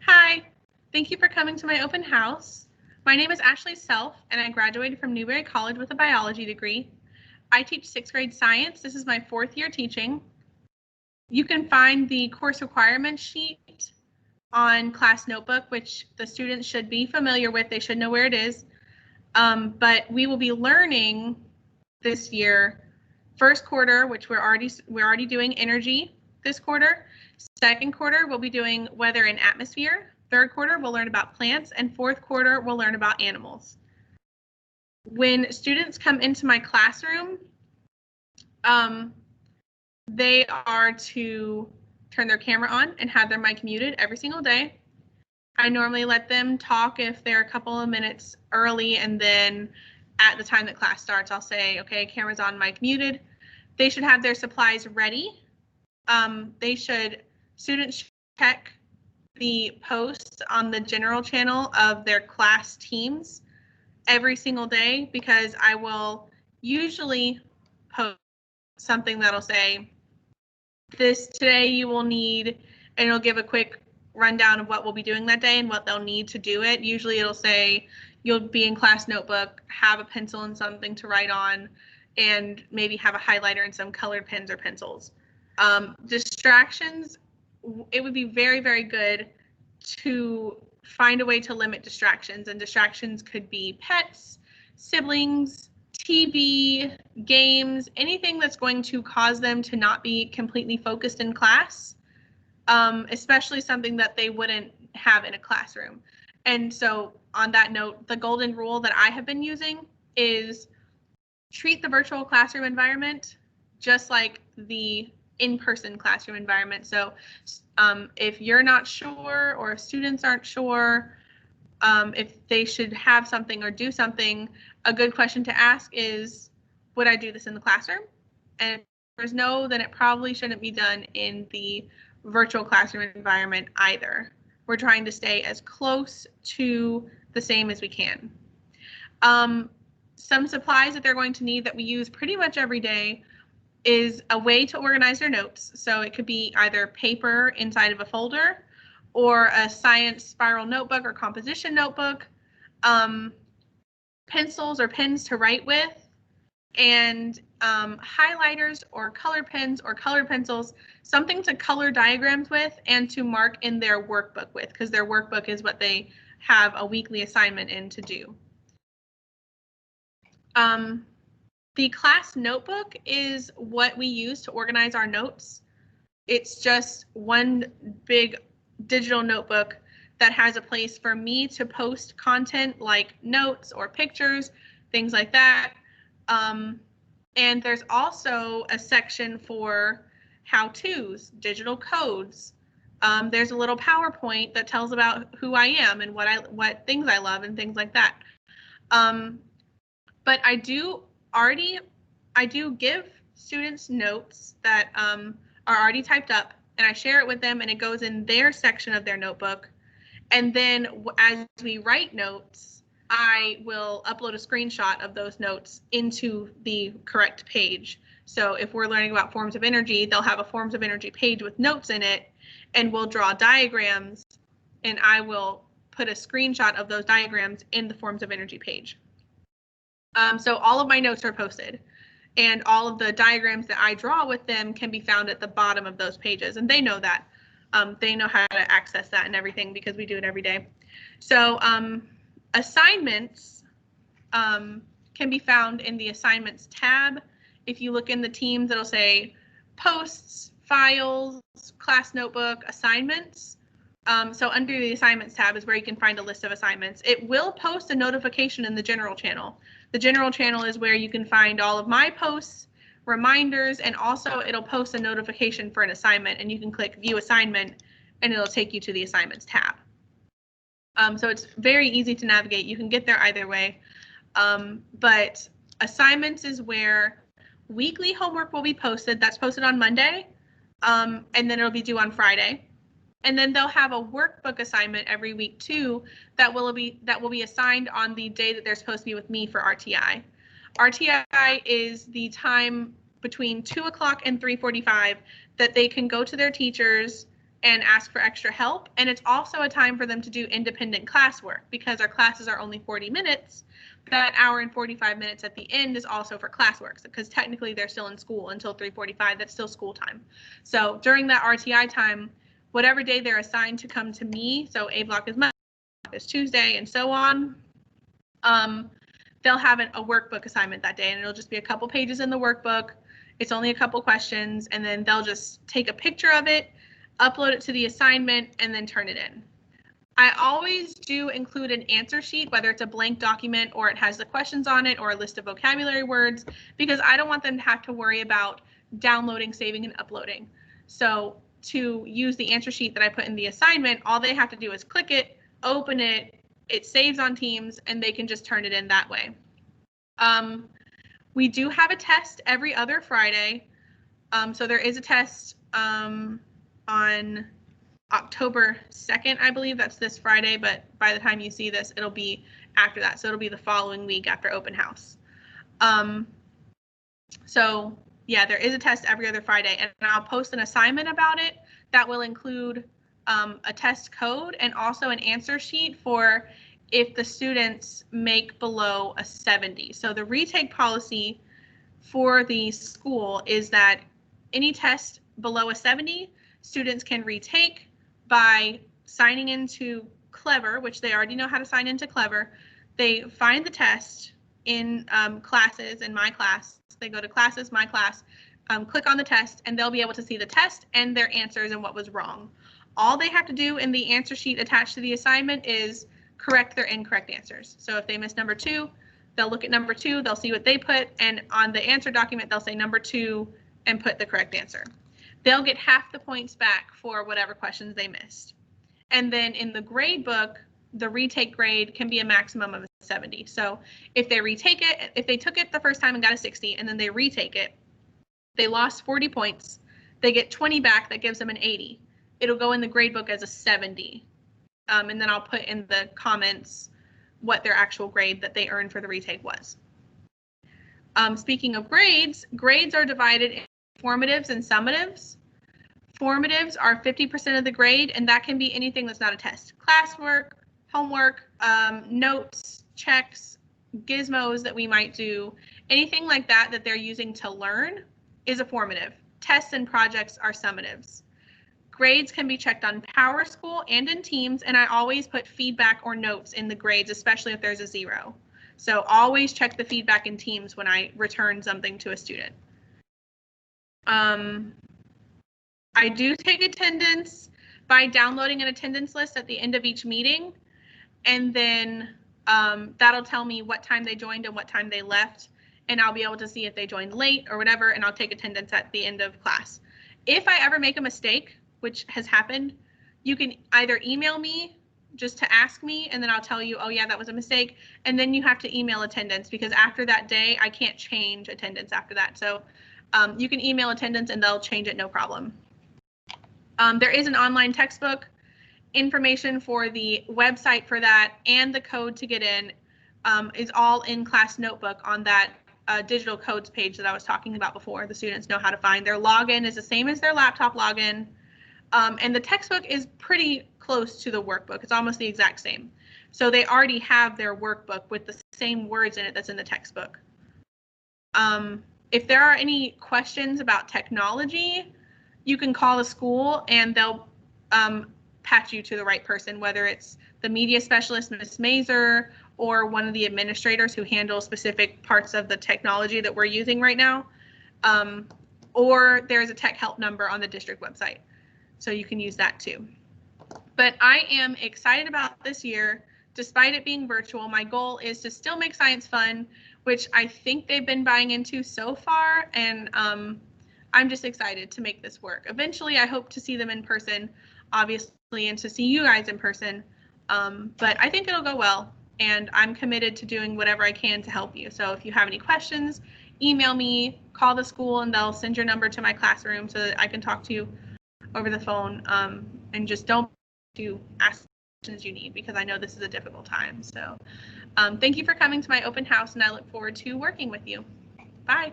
Hi, thank you for coming to my open house. My name is ashleigh.self, and I graduated from Newberry College with a biology degree. I teach 6th grade science. This is my 4th year teaching. You can find the course requirement sheet on Class Notebook, which the students should be familiar with. They should know where it is. But we will be learning this year, first quarter, which we're already doing energy this quarter. Second quarter, we'll be doing weather and atmosphere. Third quarter, we'll learn about plants, and fourth quarter, we'll learn about animals. When students come into my classroom, they are to turn their camera on and have their mic muted every single day. I normally let them talk if they're a couple of minutes early, and then at the time that class starts, I'll say, okay, camera's on, mic muted. They should have their supplies ready. Students should check the posts on the general channel of their class teams every single day, because I will usually post something that'll say, this today you will need, and it'll give a quick rundown of what we'll be doing that day and what they'll need to do it. Usually it'll say you'll be in class notebook, have a pencil and something to write on, and maybe have a highlighter and some colored pens or pencils. Distractions, it would be very, very good to find a way to limit distractions, and distractions could be pets, siblings, TV, games, anything that's going to cause them to not be completely focused in class, especially something that they wouldn't have in a classroom. And so on that note, the golden rule that I have been using is treat the virtual classroom environment just like the in-person classroom environment. So if you're not sure, or if students aren't sure if they should have something or do something, a good question to ask is, would I do this in the classroom? And if there's no, then it probably shouldn't be done in the virtual classroom environment either. We're trying to stay as close to the same as we can. Some supplies that they're going to need that we use pretty much every day is a way to organize their notes. So it could be either paper inside of a folder, or a science spiral notebook or composition notebook, pencils or pens to write with, and highlighters or color pens or colored pencils, something to color diagrams with and to mark in their workbook with, because their workbook is what they have a weekly assignment in to do. The class notebook is what we use to organize our notes. It's just one big digital notebook that has a place for me to post content like notes or pictures, things like that. And there's also a section for how-tos, digital codes. There's a little PowerPoint that tells about who I am and what things I love and things like that. But I do give students notes that are already typed up, and I share it with them, and it goes in their section of their notebook. And then as we write notes, I will upload a screenshot of those notes into the correct page. So if we're learning about forms of energy, they'll have a forms of energy page with notes in it, and we'll draw diagrams, and I will put a screenshot of those diagrams in the forms of energy page. So all of my notes are posted, and all of the diagrams that I draw with them can be found at the bottom of those pages, and they know that. They know how to access that and everything, because we do it every day. So assignments can be found in the assignments tab. If you look in the teams, it'll say posts, files, class notebook, assignments. So under the assignments tab is where you can find a list of assignments. It will post a notification in the general channel. The general channel is where you can find all of my posts, reminders, and also it'll post a notification for an assignment, and you can click view assignment and it'll take you to the assignments tab. So it's very easy to navigate. You can get there either way. But assignments is where weekly homework will be posted. That's posted on Monday, and then it'll be due on Friday. And then they'll have a workbook assignment every week too that will be assigned on the day that they're supposed to be with me for RTI. RTI is the time between 2 o'clock and 3:45 that they can go to their teachers and ask for extra help. And it's also a time for them to do independent classwork because our classes are only 40 minutes. That hour and 45 minutes at the end is also for classwork because technically they're still in school until 3:45. That's still school time. So during that RTI time, whatever day they're assigned to come to me, so A block is Monday, A block is Tuesday, and so on, they'll have a workbook assignment that day, and it'll just be a couple pages in the workbook. It's only a couple questions, and then they'll just take a picture of it, upload it to the assignment, and then turn it in. I always do include an answer sheet, whether it's a blank document or it has the questions on it or a list of vocabulary words, because I don't want them to have to worry about downloading, saving, and uploading. So to use the answer sheet that I put in the assignment, all they have to do is click it, open it, it saves on Teams, and they can just turn it in that way. We do have a test every other Friday. So there is a test on October 2nd, I believe. That's this Friday, but by the time you see this, it'll be after that. So it'll be the following week after open house. So yeah, there is a test every other Friday, and I'll post an assignment about it that will include a test code and also an answer sheet for if the students make below a 70. So the retake policy for the school is that any test below a 70, students can retake by signing into Clever, which they already know how to sign into Clever. They find the test in classes, in my class. They go to classes, my class, click on the test, and they'll be able to see the test and their answers and what was wrong. All they have to do in the answer sheet attached to the assignment is correct their incorrect answers. So if they miss number 2, they'll look at number 2, they'll see what they put, and on the answer document, they'll say number 2 and put the correct answer. They'll get half the points back for whatever questions they missed. And then in the grade book, the retake grade can be a maximum of a 70. So if they retake it, if they took it the first time and got a 60, and then they retake it, they lost 40 points, they get 20 back, that gives them an 80. It'll go in the grade book as a 70. And then I'll put in the comments what their actual grade that they earned for the retake was. Speaking of grades, grades are divided into formatives and summatives. Formatives are 50% of the grade, and that can be anything that's not a test. Classwork, homework, notes, checks, gizmos that we might do, anything like that that they're using to learn is a formative. Tests and projects are summatives. Grades can be checked on PowerSchool and in Teams, and I always put feedback or notes in the grades, especially if there's a 0. So always check the feedback in Teams when I return something to a student. I do take attendance by downloading an attendance list at the end of each meeting, and then that'll tell me what time they joined and what time they left, and I'll be able to see if they joined late or whatever, and I'll take attendance at the end of class. If I ever make a mistake, which has happened, you can either email me just to ask me, and then I'll tell you, oh yeah, that was a mistake, and then you have to email attendance, because after that day, I can't change attendance after that. So you can email attendance and they'll change it, no problem. There is an online textbook. Information for the website for that and the code to get in is all in class notebook on that digital codes page that I was talking about before. The students know how to find. Their login is the same as their laptop login. And the textbook is pretty close to the workbook. It's almost the exact same. So they already have their workbook with the same words in it that's in the textbook. If there are any questions about technology, you can call the school and they'll patch you to the right person, whether it's the media specialist, Ms. Mazer, or one of the administrators who handle specific parts of the technology that we're using right now. Or there's a tech help number on the district website, so you can use that too. But I am excited about this year. Despite it being virtual, my goal is to still make science fun, which I think they've been buying into so far, and I'm just excited to make this work. Eventually, I hope to see them in person, obviously, and to see you guys in person, but I think it'll go well, and I'm committed to doing whatever I can to help you. So if you have any questions, email me, call the school, and they'll send your number to my classroom so that I can talk to you over the phone, and just don't ask questions you need, because I know this is a difficult time. So thank you for coming to my open house, and I look forward to working with you. Bye.